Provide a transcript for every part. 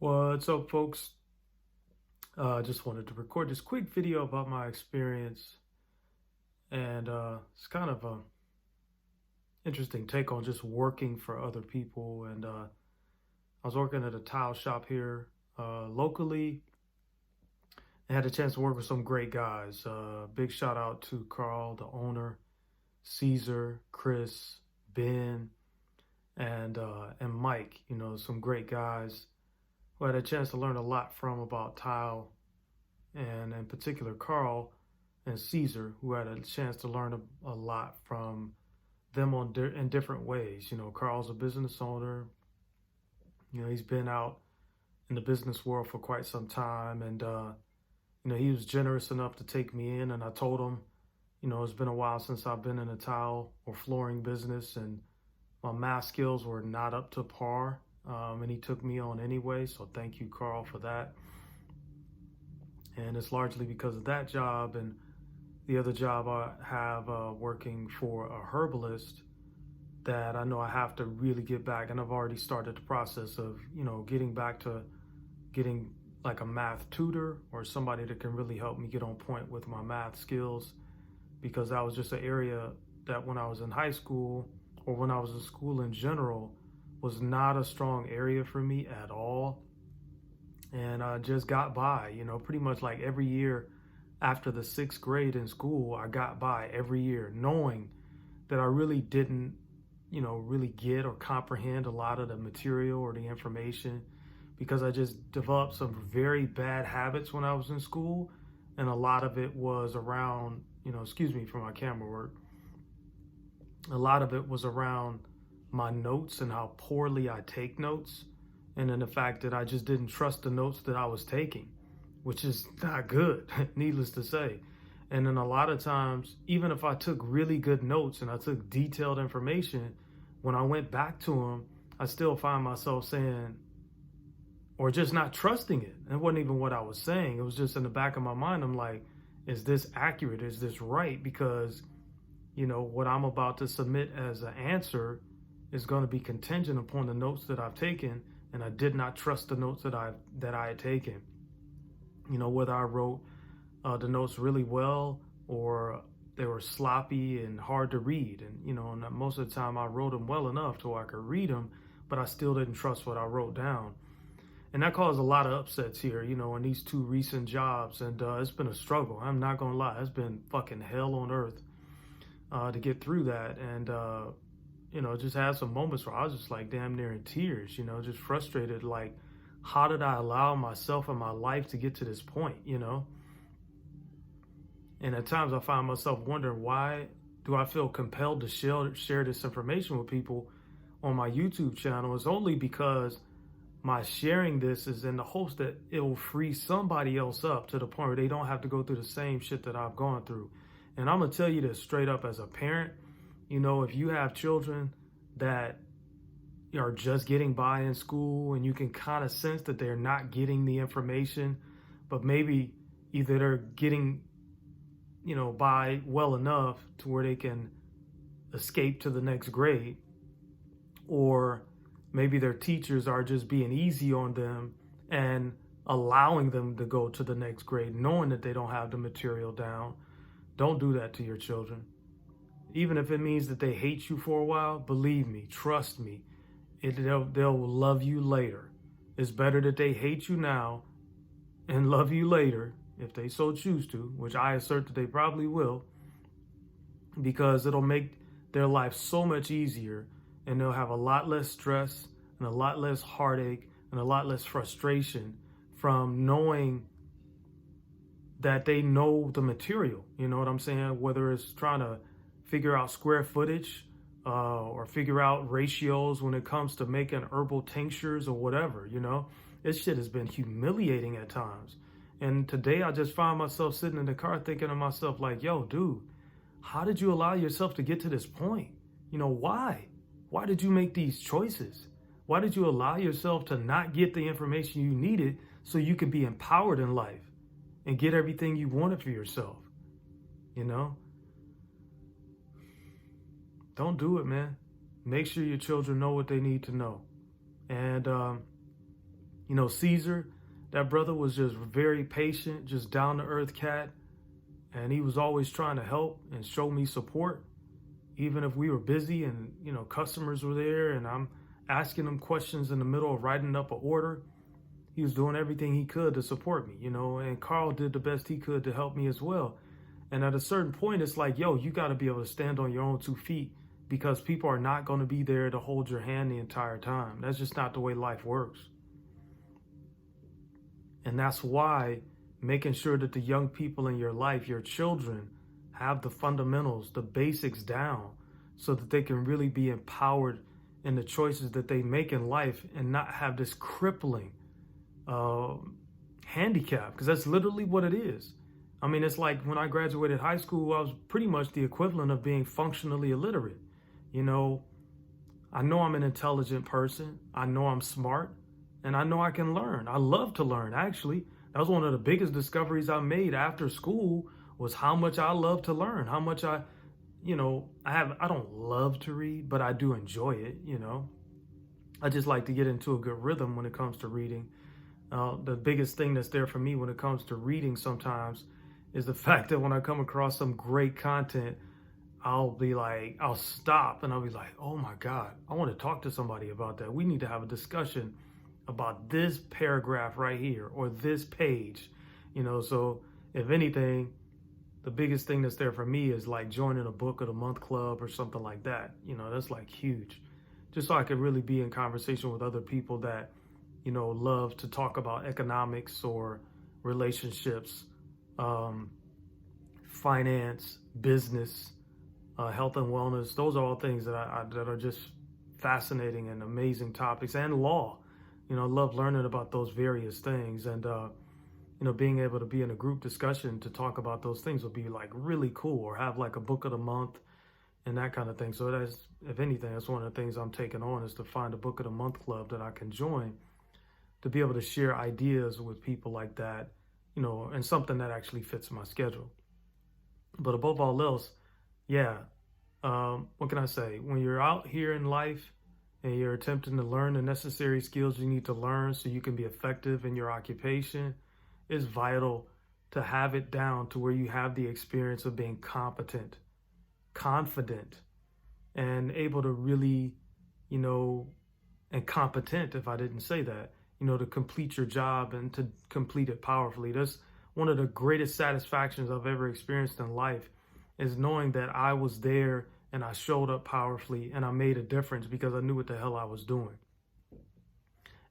What's up, folks? Just wanted to record this quick video about my experience, and it's kind of a interesting take on just working for other people. And I was working at a tile shop here locally, and had a chance to work with some great guys. Big shout out to Carl, the owner, Caesar, Chris, Ben, and Mike. You know, some great guys who I had a chance to learn a lot from about tile, and in particular Carl and Caesar, who had a chance to learn a lot from them in different ways. You know, Carl's a business owner. You know, he's been out in the business world for quite some time, and you know, he was generous enough to take me in. And I told him, you know, it's been a while since I've been in a tile or flooring business, and my math skills were not up to par. And he took me on anyway. So thank you, Carl, for that. And it's largely because of that job and the other job I have working for a herbalist that I know I have to really get back. And I've already started the process of, you know, getting back to getting like a math tutor or somebody that can really help me get on point with my math skills, because that was just an area that when I was in high school or when I was in school in general was not a strong area for me at all. And I just got by, you know, pretty much like every year after the sixth grade in school, I got by every year knowing that I really didn't, you know, really get or comprehend a lot of the material or the information, because I just developed some very bad habits when I was in school. And a lot of it was around, you know, excuse me for my camera work, a lot of it was around my notes and how poorly I take notes. And then the fact that I just didn't trust the notes that I was taking, which is not good, needless to say. And then a lot of times, even if I took really good notes and I took detailed information, when I went back to them, I still find myself saying, or just not trusting it. It wasn't even what I was saying. It was just in the back of my mind. I'm like, is this accurate? Is this right? Because, you know, what I'm about to submit as an answer is going to be contingent upon the notes that I've taken, and I did not trust the notes that I had taken. You know, whether I wrote the notes really well or they were sloppy and hard to read. And you know, and most of the time I wrote them well enough to where I could read them, but I still didn't trust what I wrote down. And that caused a lot of upsets here, you know, in these two recent jobs. And it's been a struggle. I'm not gonna lie, it's been fucking hell on earth to get through that. And you know, just had some moments where I was just like damn near in tears, you know, just frustrated. Like, how did I allow myself and my life to get to this point, you know? And at times I find myself wondering, why do I feel compelled to share this information with people on my YouTube channel? It's only because my sharing this is in the hopes that it will free somebody else up to the point where they don't have to go through the same shit that I've gone through. And I'm going to tell you this straight up as a parent. You know, if you have children that are just getting by in school and you can kind of sense that they're not getting the information, but maybe either they're getting, you know, by well enough to where they can escape to the next grade, or maybe their teachers are just being easy on them and allowing them to go to the next grade knowing that they don't have the material down. Don't do that to your children. Even if it means that they hate you for a while, believe me, trust me, they'll love you later. It's better that they hate you now and love you later, if they so choose to, which I assert that they probably will, because it'll make their life so much easier, and they'll have a lot less stress and a lot less heartache and a lot less frustration from knowing that they know the material. You know what I'm saying? Whether it's trying to figure out square footage or figure out ratios when it comes to making herbal tinctures or whatever, you know, this shit has been humiliating at times. And today I just find myself sitting in the car thinking to myself, like, yo, dude, how did you allow yourself to get to this point? You know, why? Why did you make these choices? Why did you allow yourself to not get the information you needed so you could be empowered in life and get everything you wanted for yourself? You know? Don't do it, man. Make sure your children know what they need to know. And You know, Caesar, that brother was just very patient, just down to earth cat. And he was always trying to help and show me support, even if we were busy and, you know, customers were there and I'm asking him questions in the middle of writing up an order. He was doing everything he could to support me, you know, and Carl did the best he could to help me as well. And at a certain point, it's like, yo, you got to be able to stand on your own 2 feet because people are not going to be there to hold your hand the entire time. That's just not the way life works. And that's why making sure that the young people in your life, your children, have the fundamentals, the basics down so that they can really be empowered in the choices that they make in life and not have this crippling handicap, because that's literally what it is. I mean, it's like when I graduated high school, I was pretty much the equivalent of being functionally illiterate. You know, I know I'm an intelligent person. I know I'm smart, and I know I can learn. I love to learn, actually. That was one of the biggest discoveries I made after school, was how much I love to learn, how much I don't love to read, but I do enjoy it, you know. I just like to get into a good rhythm when it comes to reading. The biggest thing that's there for me when it comes to reading sometimes is the fact that when I come across some great content, I'll stop and I'll be like, oh my God, I want to talk to somebody about that. We need to have a discussion about this paragraph right here or this page, you know. So if anything, the biggest thing that's there for me is like joining a book of the month club or something like that. You know, that's like huge, just so I could really be in conversation with other people that, you know, love to talk about economics or relationships, finance, business, health and wellness. Those are all things that that are just fascinating and amazing topics, and law. You know, I love learning about those various things, and you know, being able to be in a group discussion to talk about those things would be like really cool, or have like a book of the month and that kind of thing. So that's, if anything, that's one of the things I'm taking on, is to find a book of the month club that I can join to be able to share ideas with people like that, you know, and something that actually fits my schedule. But above all else, yeah, what can I say? When you're out here in life and you're attempting to learn the necessary skills you need to learn so you can be effective in your occupation, it's vital to have it down to where you have the experience of being competent, confident, and able to really, you know, and competent, if I didn't say that, you know, to complete your job and to complete it powerfully. That's one of the greatest satisfactions I've ever experienced in life, is knowing that I was there and I showed up powerfully and I made a difference because I knew what the hell I was doing.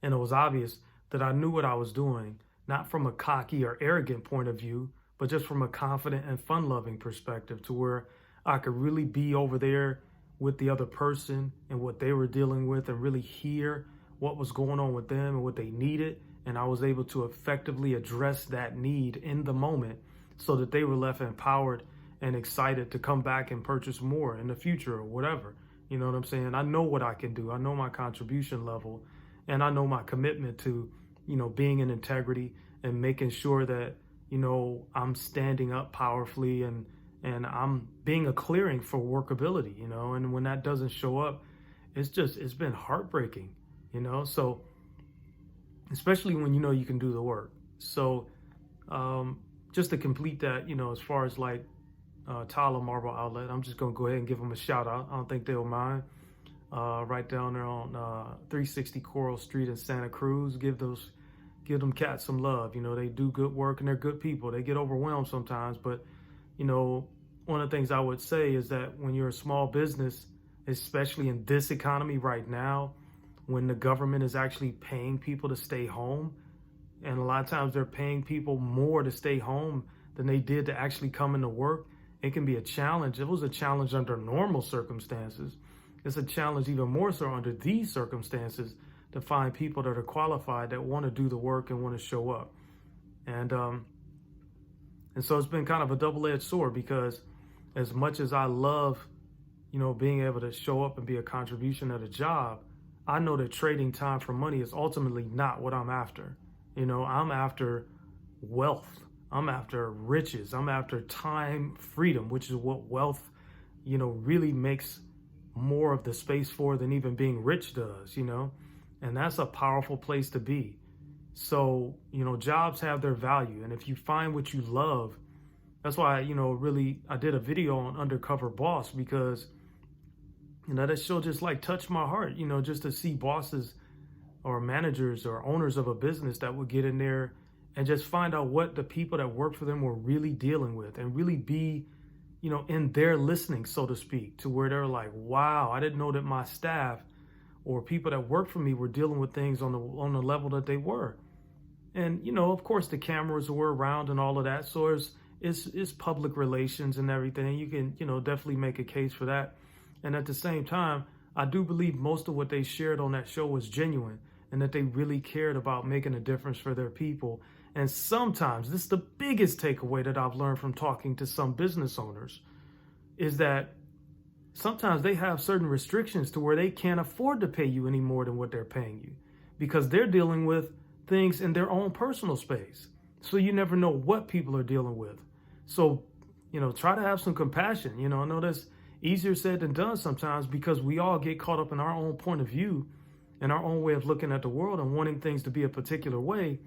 And it was obvious that I knew what I was doing, not from a cocky or arrogant point of view, but just from a confident and fun-loving perspective, to where I could really be over there with the other person and what they were dealing with and really hear what was going on with them and what they needed. And I was able to effectively address that need in the moment so that they were left empowered and excited to come back and purchase more in the future or whatever. You know what I'm saying? I know what I can do. I know my contribution level, and I know my commitment to, you know, being in integrity and making sure that, you know, I'm standing up powerfully and I'm being a clearing for workability, you know. And when that doesn't show up, it's been heartbreaking, you know. So especially when you know you can do the work. So just to complete that, you know, as far as like Tyler Marble Outlet, I'm just gonna go ahead and give them a shout out. I don't think they'll mind. Right down there on 360 Coral Street in Santa Cruz. Give them cats some love. You know, they do good work and they're good people. They get overwhelmed sometimes, but you know, one of the things I would say is that when you're a small business, especially in this economy right now, when the government is actually paying people to stay home, and a lot of times they're paying people more to stay home than they did to actually come into work, it can be a challenge. It was a challenge under normal circumstances. It's a challenge even more so under these circumstances to find people that are qualified, that want to do the work and want to show up. And so it's been kind of a double-edged sword, because as much as I love, you know, being able to show up and be a contribution at a job, I know that trading time for money is ultimately not what I'm after. You know, I'm after wealth. I'm after riches. I'm after time freedom, which is what wealth, you know, really makes more of the space for than even being rich does, you know. And that's a powerful place to be. So, jobs have their value. And if you find what you love, that's why, really, I did a video on Undercover Boss because, that show just like touched my heart, just to see bosses or managers or owners of a business that would get in there and just find out what the people that work for them were really dealing with and really be, in their listening, so to speak, to where they're like, wow, I didn't know that my staff or people that work for me were dealing with things on the level that they were. And, of course, the cameras were around and all of that. So it's public relations and everything. You can, definitely make a case for that. And at the same time, I do believe most of what they shared on that show was genuine and that they really cared about making a difference for their people. And sometimes, this is the biggest takeaway that I've learned from talking to some business owners, is that sometimes they have certain restrictions to where they can't afford to pay you any more than what they're paying you because they're dealing with things in their own personal space. So you never know what people are dealing with. So, try to have some compassion. I know that's easier said than done sometimes because we all get caught up in our own point of view and our own way of looking at the world and wanting things to be a particular way.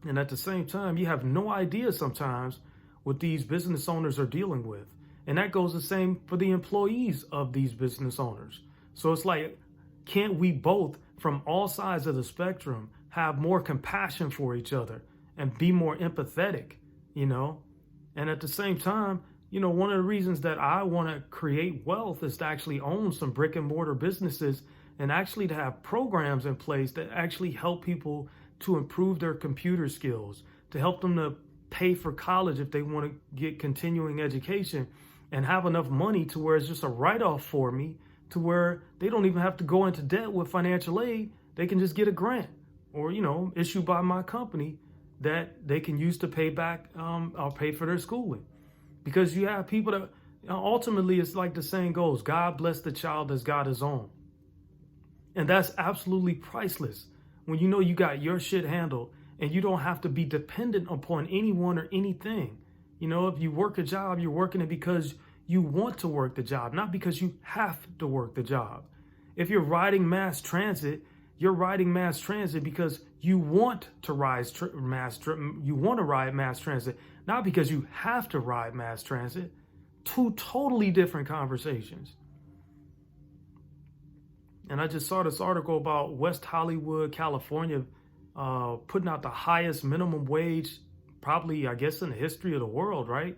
And at the same time, you have no idea sometimes what these business owners are dealing with. And that goes the same for the employees of these business owners. So it's like, can't we both, from all sides of the spectrum, have more compassion for each other and be more empathetic, And at the same time, one of the reasons that I want to create wealth is to actually own some brick and mortar businesses and actually to have programs in place that actually help people to improve their computer skills, to help them to pay for college if they want to get continuing education and have enough money to where it's just a write-off for me, to where they don't even have to go into debt with financial aid. They can just get a grant or, issued by my company that they can use to pay back or pay for their schooling. Because you have people that ultimately, it's like the saying goes, God bless the child as God his own. And that's absolutely priceless when you got your shit handled and you don't have to be dependent upon anyone or anything. If you work a job, you're working it because you want to work the job, not because you have to work the job. If you're riding mass transit, you're riding mass transit because you want to ride mass transit, not because you have to ride mass transit. Two totally different conversations. And I just saw this article about West Hollywood, California, putting out the highest minimum wage, probably, I guess, in the history of the world, right?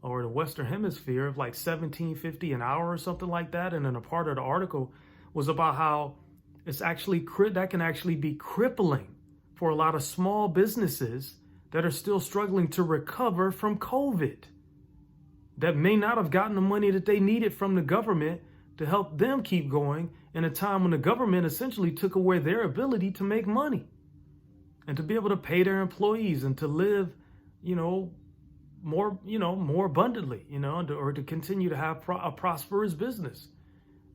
Or the Western Hemisphere, of like $17.50 an hour or something like that. And then a part of the article was about how it's actually that can actually be crippling for a lot of small businesses that are still struggling to recover from COVID, that may not have gotten the money that they needed from the government to help them keep going in a time when the government essentially took away their ability to make money and to be able to pay their employees and to live, more abundantly, or to continue to have a prosperous business.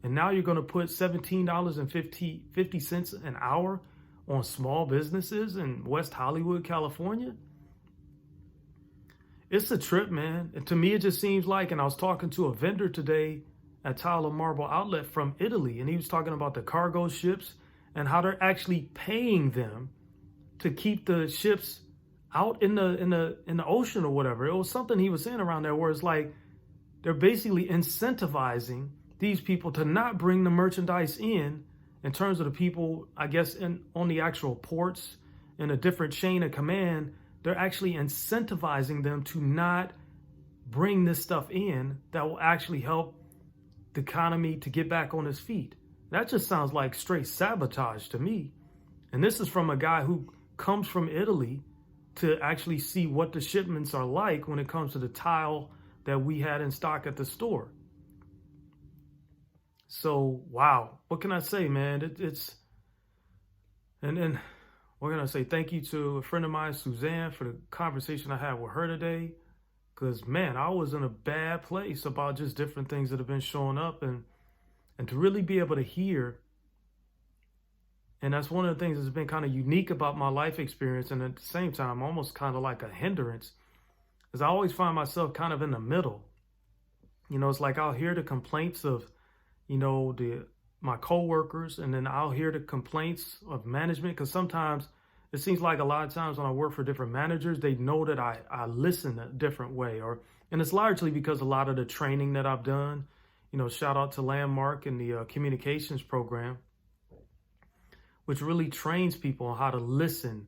And now you're going to put $17.50 an hour on small businesses in West Hollywood, California. It's a trip, man. And to me, it just seems like, and I was talking to a vendor today at Tyler Marble Outlet from Italy, and he was talking about the cargo ships and how they're actually paying them to keep the ships out in the ocean or whatever. It was something he was saying around there where it's like they're basically incentivizing these people to not bring the merchandise in terms of the people, I guess, on the actual ports in a different chain of command. They're actually incentivizing them to not bring this stuff in that will actually help the economy to get back on its feet. That just sounds like straight sabotage to me. And this is from a guy who comes from Italy to actually see what the shipments are like when it comes to the tile that we had in stock at the store. So, wow, what can I say, man? And then we're going to say thank you to a friend of mine, Suzanne, for the conversation I had with her today. Because, man, I was in a bad place about just different things that have been showing up. And to really be able to hear, and that's one of the things that's been kind of unique about my life experience, and at the same time, almost kind of like a hindrance, is I always find myself kind of in the middle. It's like I'll hear the complaints of, my coworkers, and then I'll hear the complaints of management, because sometimes it seems like a lot of times when I work for different managers, they know that I listen a different way, and it's largely because a lot of the training that I've done, shout out to Landmark and the communications program, which really trains people on how to listen,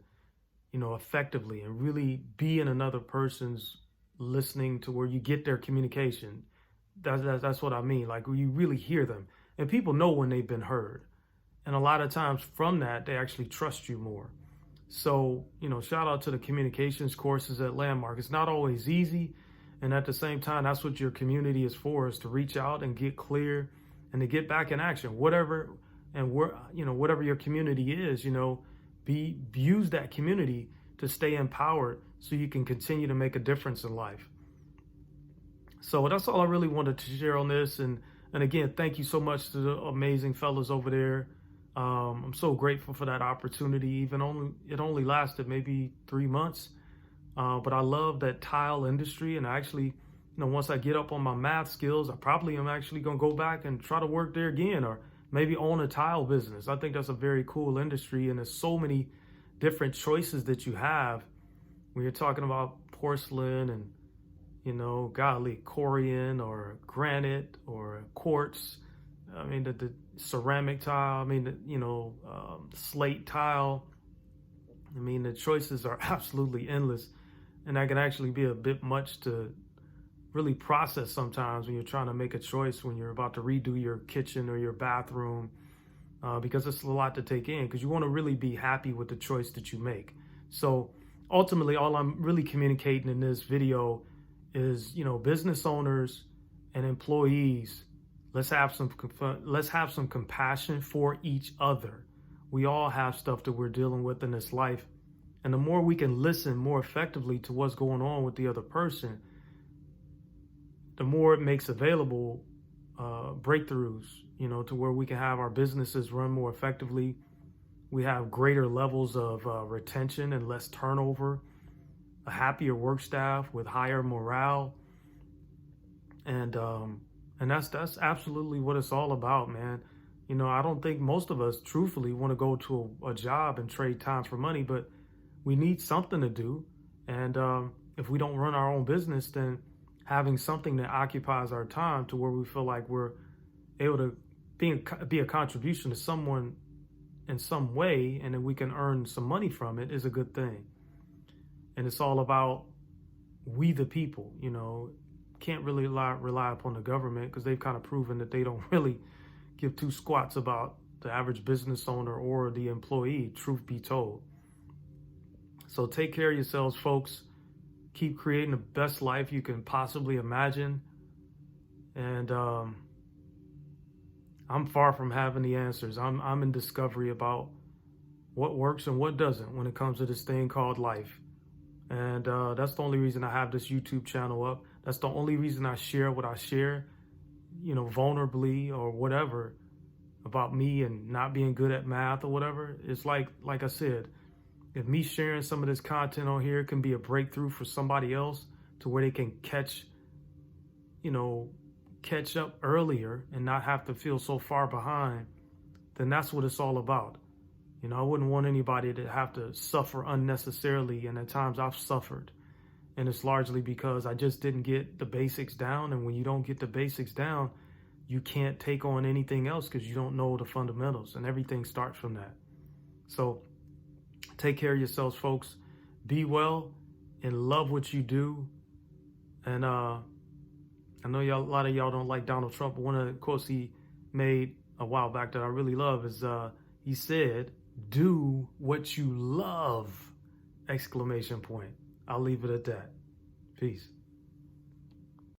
effectively and really be in another person's listening to where you get their communication. That's what I mean. Like you really hear them, and people know when they've been heard. And a lot of times from that, they actually trust you more. So, shout out to the communications courses at Landmark. It's not always easy. And at the same time, that's what your community is for, is to reach out and get clear and to get back in action, whatever your community is, use that community to stay empowered so you can continue to make a difference in life. So that's all I really wanted to share on this. And again, thank you so much to the amazing fellas over there. I'm so grateful for that opportunity. It only lasted maybe 3 months, but I love that tile industry. And actually, once I get up on my math skills, I probably am actually going to go back and try to work there again, or maybe own a tile business. I think that's a very cool industry, and there's so many different choices that you have when you're talking about porcelain and, golly, Corian or granite or quartz. I mean, the ceramic tile, I mean, slate tile. I mean, the choices are absolutely endless, and that can actually be a bit much to really process sometimes when you're trying to make a choice when you're about to redo your kitchen or your bathroom, because it's a lot to take in, because you want to really be happy with the choice that you make. So ultimately, all I'm really communicating in this video is, business owners and employees, let's have some compassion for each other. We all have stuff that we're dealing with in this life. And the more we can listen more effectively to what's going on with the other person, the more it makes available breakthroughs, to where we can have our businesses run more effectively. We have greater levels of retention and less turnover, a happier work staff with higher morale. And that's absolutely what it's all about, man. I don't think most of us truthfully want to go to a job and trade time for money, but we need something to do. And if we don't run our own business, then having something that occupies our time to where we feel like we're able to be a contribution to someone in some way, and then we can earn some money from it, is a good thing. And it's all about we the people. Can't really rely upon the government, because they've kind of proven that they don't really give two squats about the average business owner or the employee, truth be told. So take care of yourselves, folks. Keep creating the best life you can possibly imagine. And I'm far from having the answers. I'm in discovery about what works and what doesn't when it comes to this thing called life. And that's the only reason I have this YouTube channel up. That's the only reason I share what I share, vulnerably or whatever, about me and not being good at math or whatever. It's like I said, if me sharing some of this content on here can be a breakthrough for somebody else to where they can catch up earlier and not have to feel so far behind, then that's what it's all about. I wouldn't want anybody to have to suffer unnecessarily, and at times I've suffered. And it's largely because I just didn't get the basics down, and when you don't get the basics down, you can't take on anything else because you don't know the fundamentals, and everything starts from that. So take care of yourselves, folks. Be well and love what you do. And I know a lot of y'all don't like Donald Trump, but one of the quotes he made a while back that I really love is he said, "Do what you love!" Exclamation point. I'll leave it at that. Peace.